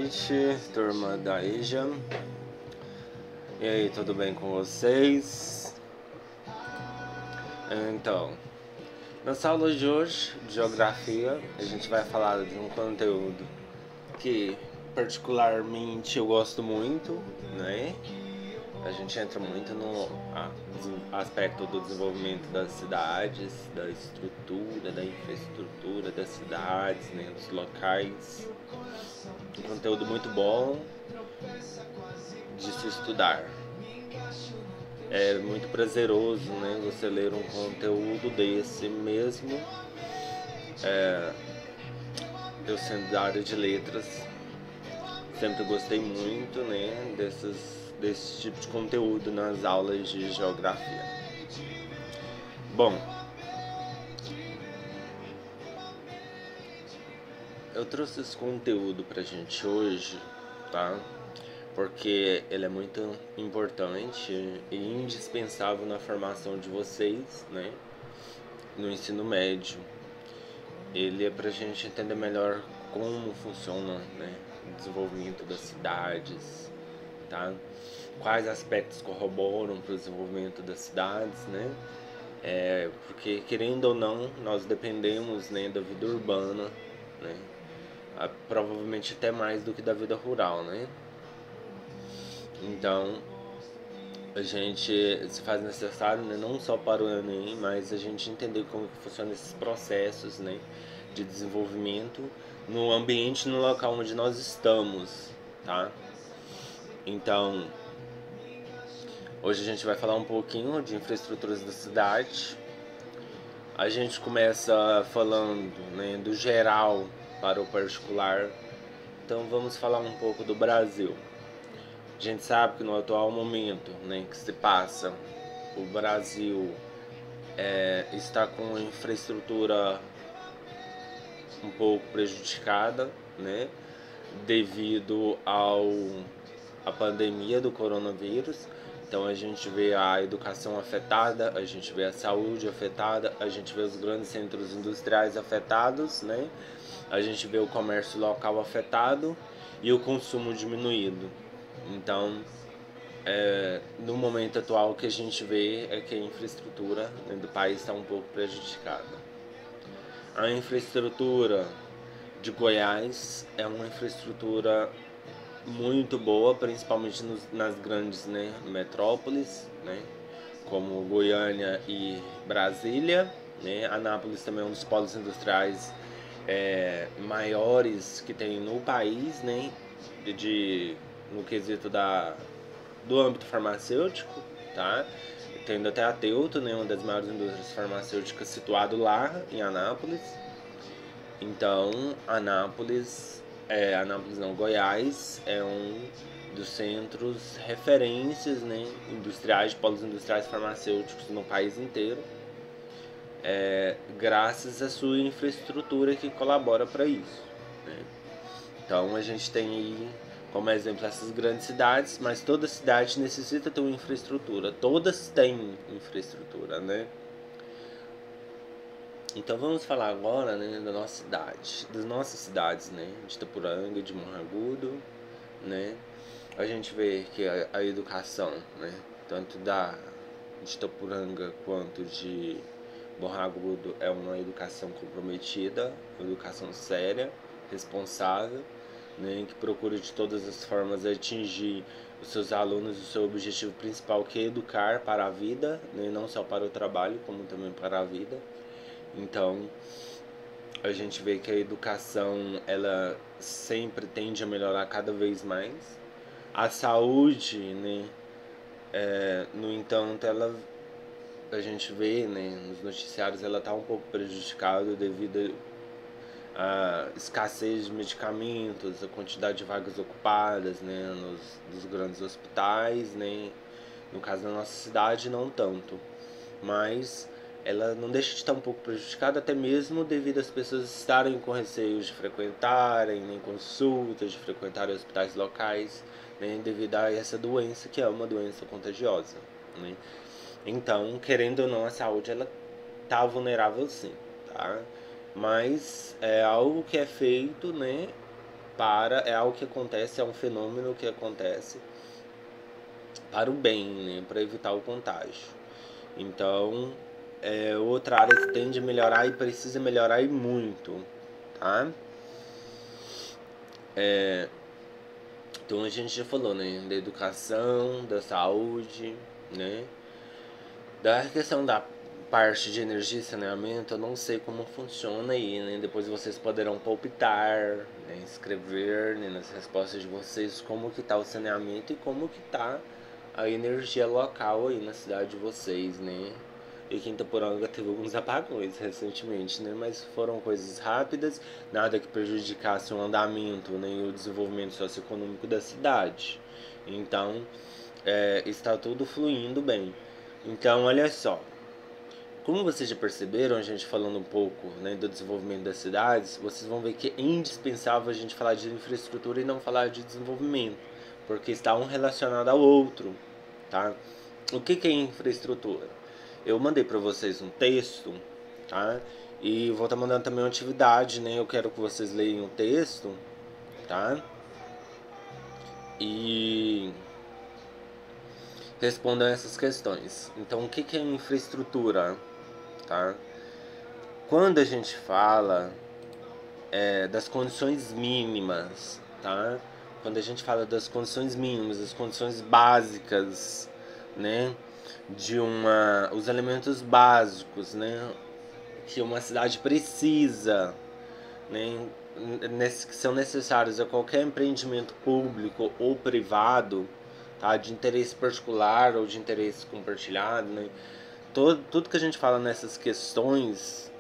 noite, turma da EJA. E aí, tudo bem com vocês? Então, nessa aula de hoje, de Geografia, a gente vai falar de um conteúdo que particularmente eu gosto muito, né? A gente entra muito no aspecto do desenvolvimento das cidades, da estrutura, da infraestrutura das cidades, né, dos locais. Um conteúdo muito bom de se estudar. É muito prazeroso, né, você ler um conteúdo desse mesmo. Eu sendo da área de letras, sempre gostei muito, né, desse tipo de conteúdo nas aulas de geografia. Bom, eu trouxe esse conteúdo pra gente hoje, tá? Porque ele é muito importante e indispensável na formação de vocês, né? No ensino médio. Ele é pra gente entender melhor como funciona, né, o desenvolvimento das cidades, tá? Quais aspectos corroboram para o desenvolvimento das cidades, né? Porque, querendo ou não, nós dependemos, né, da vida urbana, né? Provavelmente até mais do que da vida rural, né? Então, a gente se faz necessário, né, não só para o Enem, mas a gente entender como que funcionam esses processos, né, de desenvolvimento no ambiente, no local onde nós estamos, tá? Então, hoje a gente vai falar um pouquinho de infraestruturas da cidade. A gente começa falando, né, do geral para o particular. Então, vamos falar um pouco do Brasil. A gente sabe que no atual momento, né, que se passa, o Brasil está com a infraestrutura um pouco prejudicada, né, devido à pandemia do coronavírus. Então a gente vê a educação afetada, a gente vê a saúde afetada, a gente vê os grandes centros industriais afetados, né? A gente vê o comércio local afetado e o consumo diminuído. Então, no momento atual, o que a gente vê é que a infraestrutura, né, do país está um pouco prejudicada. A infraestrutura de Goiás é uma infraestrutura muito boa, principalmente nas grandes, né, metrópoles, né, como Goiânia e Brasília, né. Anápolis também é um dos polos industriais maiores que tem no país, né, no quesito do âmbito farmacêutico, tá? Tendo até a Teuto, né, uma das maiores indústrias farmacêuticas situado lá em Anápolis. Então, Anápolis não, Goiás é um dos centros referências, né, industriais, de polos industriais farmacêuticos no país inteiro, graças à sua infraestrutura que colabora para isso, né? Então a gente tem aí como exemplo essas grandes cidades, mas toda cidade necessita ter uma infraestrutura, todas têm infraestrutura, né? Então vamos falar agora, né, da nossa cidade, das nossas cidades, né, de Itapuranga, de Morro Agudo, né. A gente vê que a educação, né, tanto de Itapuranga quanto de Morro Agudo é uma educação comprometida, uma educação séria, responsável, né, que procura de todas as formas atingir os seus alunos, o seu objetivo principal, que é educar para a vida, né, não só para o trabalho, como também para a vida. Então, a gente vê que a educação, ela sempre tende a melhorar cada vez mais. A saúde, né, no entanto, a gente vê, né, nos noticiários, ela está um pouco prejudicada devido à escassez de medicamentos, a quantidade de vagas ocupadas, né, nos grandes hospitais, né. No caso da nossa cidade, não tanto, mas ela não deixa de estar um pouco prejudicada, até mesmo devido às pessoas estarem com receios de frequentarem, nem consultas, de frequentarem hospitais locais, né, devido a essa doença, que é uma doença contagiosa, né. Então, querendo ou não, a saúde, ela tá vulnerável sim, tá? Mas é algo que é feito, né, é algo que acontece, é um fenômeno que acontece para o bem, né, para evitar o contágio. Então, é outra área que tende a melhorar e precisa melhorar e muito, tá? Então a gente já falou, né, da educação, da saúde, né, da questão da parte de energia e saneamento. Eu não sei como funciona aí, né, depois vocês poderão palpitar, né, escrever, né, nas respostas de vocês como que tá o saneamento e como que tá a energia local aí na cidade de vocês, né. E aqui em Itaporanga teve alguns apagões recentemente, né? Mas foram coisas rápidas, nada que prejudicasse o andamento, né, e o desenvolvimento socioeconômico da cidade. Então, está tudo fluindo bem. Então, olha só. Como vocês já perceberam, a gente falando um pouco, né, do desenvolvimento das cidades, vocês vão ver que é indispensável a gente falar de infraestrutura e não falar de desenvolvimento, porque está um relacionado ao outro, tá? O que é infraestrutura? Eu mandei para vocês um texto, tá? E vou estar mandando também uma atividade, né? Eu quero que vocês leiam o texto, tá? E respondam essas questões. Então, o que é infraestrutura, tá? Quando a gente fala das condições mínimas, tá? Quando a gente fala das condições mínimas, das condições básicas, né? Os elementos básicos, né, que uma cidade precisa, né, que são necessários a qualquer empreendimento público ou privado, tá, de interesse particular ou de interesse compartilhado, né, tudo que a gente fala nessas questões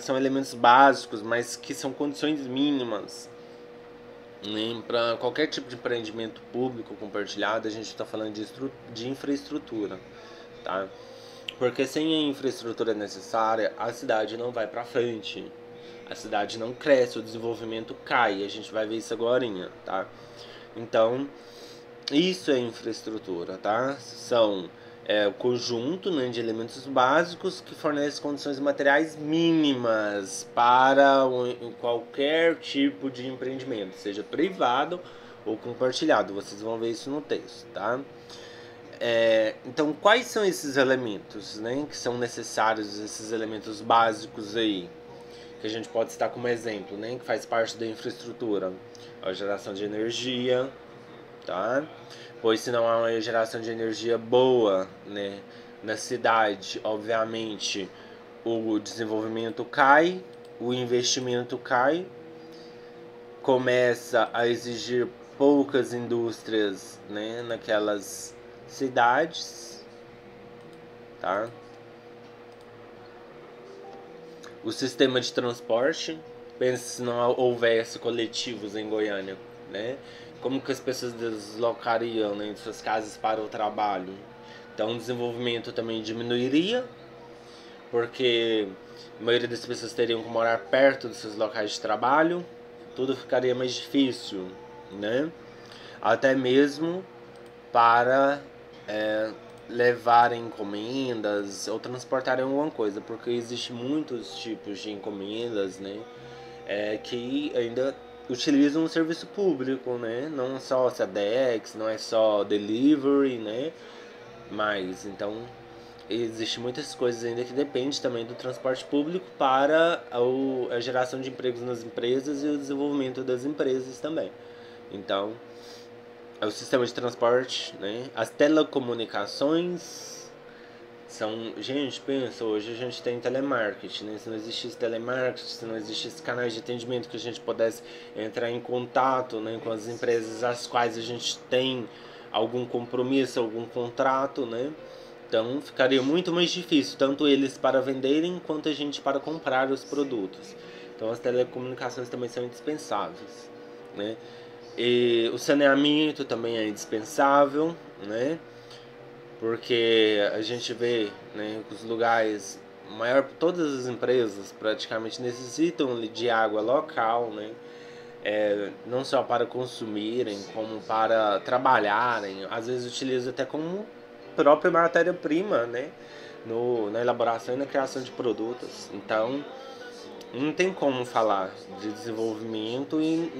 são elementos básicos, mas que são condições mínimas, né, para qualquer tipo de empreendimento público compartilhado. A gente está falando de infraestrutura, tá? Porque sem a infraestrutura necessária, a cidade não vai para frente. A cidade não cresce, o desenvolvimento cai. A gente vai ver isso agorinha, tá? Então, isso é infraestrutura, tá? São o conjunto, né, de elementos básicos que fornecem condições materiais mínimas para qualquer tipo de empreendimento, seja privado ou compartilhado. Vocês vão ver isso no texto, tá? Então, quais são esses elementos, né, que são necessários, esses elementos básicos aí, que a gente pode citar como exemplo, né, que faz parte da infraestrutura? A geração de energia, tá? Pois se não há uma geração de energia boa, né, na cidade, obviamente o desenvolvimento cai, o investimento cai, começa a exigir poucas indústrias, né, naquelas cidades, tá? O sistema de transporte, pensa se não houvesse coletivos em Goiânia, né? Como que as pessoas deslocariam, né, de suas casas para o trabalho? Então o desenvolvimento também diminuiria, porque a maioria das pessoas teriam que morar perto dos seus locais de trabalho, tudo ficaria mais difícil, né? Até mesmo para levarem encomendas ou transportarem alguma coisa, porque existe muitos tipos de encomendas, né, que ainda utilizam o serviço público, né, não só Sedex, não é só delivery, né, mas então existe muitas coisas ainda que depende também do transporte público para a geração de empregos nas empresas e o desenvolvimento das empresas também. Então o sistema de transporte, né? As telecomunicações são... Gente, pensa, hoje a gente tem telemarketing, né? Se não existisse telemarketing, se não existisse canais de atendimento que a gente pudesse entrar em contato, né, com as empresas às quais a gente tem algum compromisso, algum contrato, né? Então ficaria muito mais difícil, tanto eles para venderem quanto a gente para comprar os produtos. Então as telecomunicações também são indispensáveis, né? E o saneamento também é indispensável, né? Porque a gente vê, né, que os lugares todas as empresas praticamente necessitam de água local, né? Não só para consumirem, como para trabalharem. Às vezes utiliza até como própria matéria-prima, né? Na elaboração e na criação de produtos. Então, não tem como falar de desenvolvimento e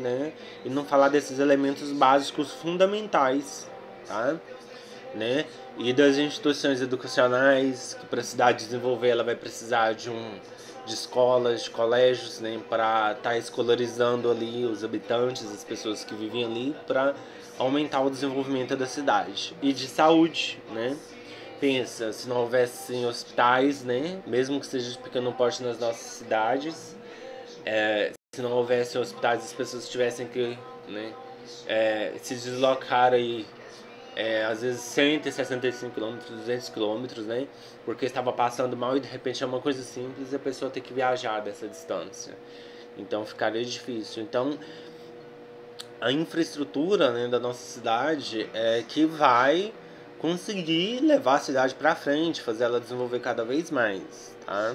não falar desses elementos básicos fundamentais, tá? Né? E das instituições educacionais, que para a cidade desenvolver ela vai precisar de escolas, de colégios, né, para estar escolarizando ali os habitantes, as pessoas que vivem ali, para aumentar o desenvolvimento da cidade. E de saúde, né? Pensa, se não houvesse hospitais, né, mesmo que seja de pequeno porte nas nossas cidades, se não houvesse hospitais, as pessoas tivessem que, né, se deslocar aí, às vezes 165 quilômetros, 200 quilômetros, né, porque estava passando mal e de repente é uma coisa simples e a pessoa tem que viajar dessa distância. Então ficaria difícil. Então a infraestrutura, né, da nossa cidade é que vai conseguir levar a cidade para frente, fazer ela desenvolver cada vez mais, tá?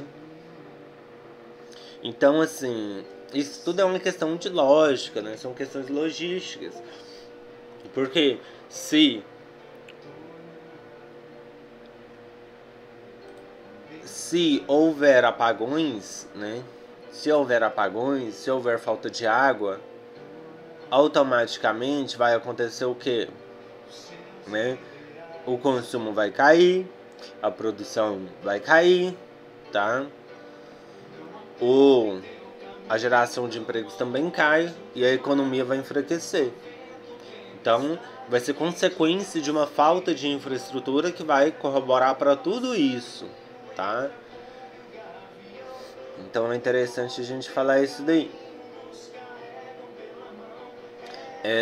Então, assim, isso tudo é uma questão de lógica, né? São questões logísticas. Porque se houver apagões, né? Se houver apagões, se houver falta de água, automaticamente vai acontecer o quê? Né? O consumo vai cair, a produção vai cair, tá? A geração de empregos também cai e a economia vai enfraquecer. Então, vai ser consequência de uma falta de infraestrutura que vai corroborar para tudo isso, tá? Então é interessante a gente falar isso daí.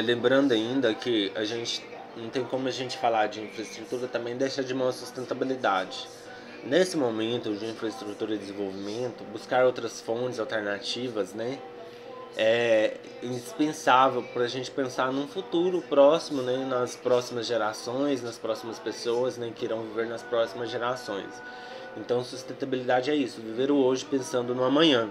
Lembrando ainda que a gente não tem como a gente falar de infraestrutura também deixar de mão a sustentabilidade. Nesse momento de infraestrutura e desenvolvimento, buscar outras fontes alternativas, né, é indispensável para a gente pensar num futuro próximo, né, nas próximas gerações, nas próximas pessoas, né, que irão viver nas próximas gerações. Então, sustentabilidade é isso, viver o hoje pensando no amanhã.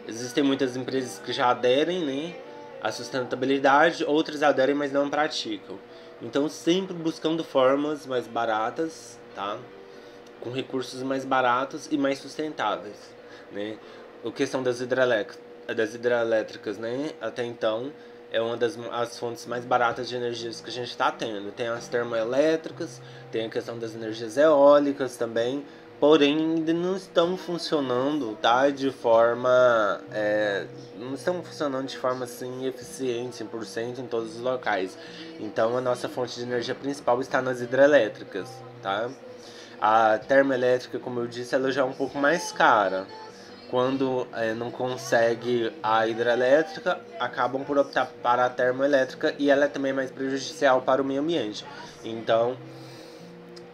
Existem muitas empresas que já aderem, né, à sustentabilidade, outras aderem, mas não praticam. Então, sempre buscando formas mais baratas, tá? Com recursos mais baratos e mais sustentáveis, né? A questão das hidrelétricas, né? Até então é uma das as fontes mais baratas de energias que a gente está tendo. Tem as termoelétricas, tem a questão das energias eólicas também, porém ainda não estão funcionando, tá? De forma não estão funcionando de forma assim eficiente 100% em todos os locais. Então a nossa fonte de energia principal está nas hidrelétricas, tá? A termoelétrica, como eu disse, ela já é um pouco mais cara. Quando não consegue a hidrelétrica, acabam por optar para a termoelétrica e ela é também mais prejudicial para o meio ambiente. Então,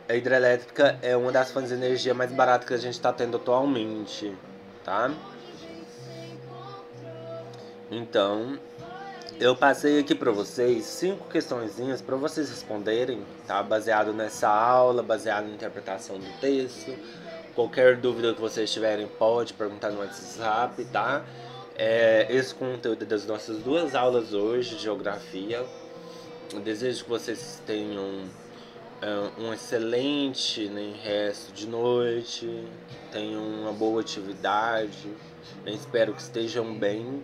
a hidrelétrica é uma das fontes de energia mais baratas que a gente está tendo atualmente, tá? Então, eu passei aqui para vocês 5 questõezinhas para vocês responderem, tá? Baseado nessa aula, baseado na interpretação do texto. Qualquer dúvida que vocês tiverem, pode perguntar no WhatsApp, tá? Esse conteúdo é das nossas 2 aulas hoje de geografia. Eu desejo que vocês tenham um excelente, né, resto de noite, tenham uma boa atividade, né? Espero que estejam bem.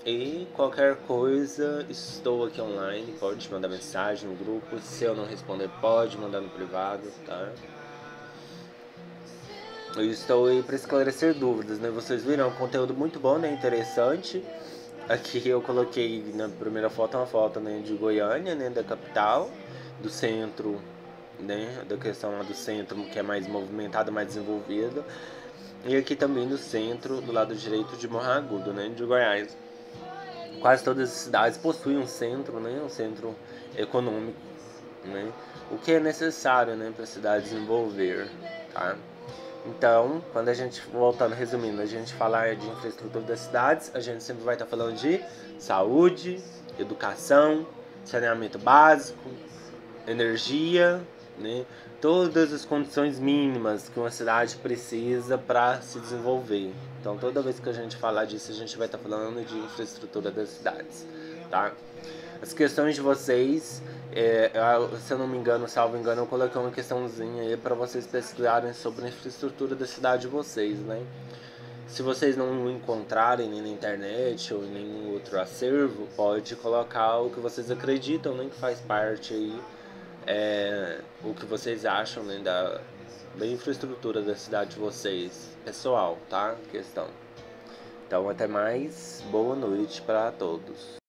E qualquer coisa, estou aqui online, pode mandar mensagem no grupo. Se eu não responder, pode mandar no privado, tá? Eu estou aí para esclarecer dúvidas, né? Vocês viram, é um conteúdo muito bom, né? Interessante. Aqui eu coloquei na primeira foto uma foto, né, de Goiânia, né, da capital, do centro, né, da questão lá do centro, que é mais movimentado, mais desenvolvido. E aqui também do centro, do lado direito de Morro Agudo, né, de Goiás. Quase todas as cidades possuem um centro, né, um centro econômico, né, o que é necessário, né, para a cidade desenvolver, tá? Então, quando a gente, voltando, resumindo, a gente falar de infraestrutura das cidades, a gente sempre vai estar falando de saúde, educação, saneamento básico, energia, né? Todas as condições mínimas que uma cidade precisa para se desenvolver. Então, toda vez que a gente falar disso, a gente vai estar falando de infraestrutura das cidades, tá? As questões de vocês, se eu não me engano, salvo engano, eu coloquei uma questãozinha aí para vocês pesquisarem sobre a infraestrutura da cidade de vocês, né? Se vocês não encontrarem nem na internet ou em nenhum outro acervo, pode colocar o que vocês acreditam, né, que faz parte aí, o que vocês acham, né, da infraestrutura da cidade de vocês, pessoal, tá? Questão. Então, até mais, boa noite para todos.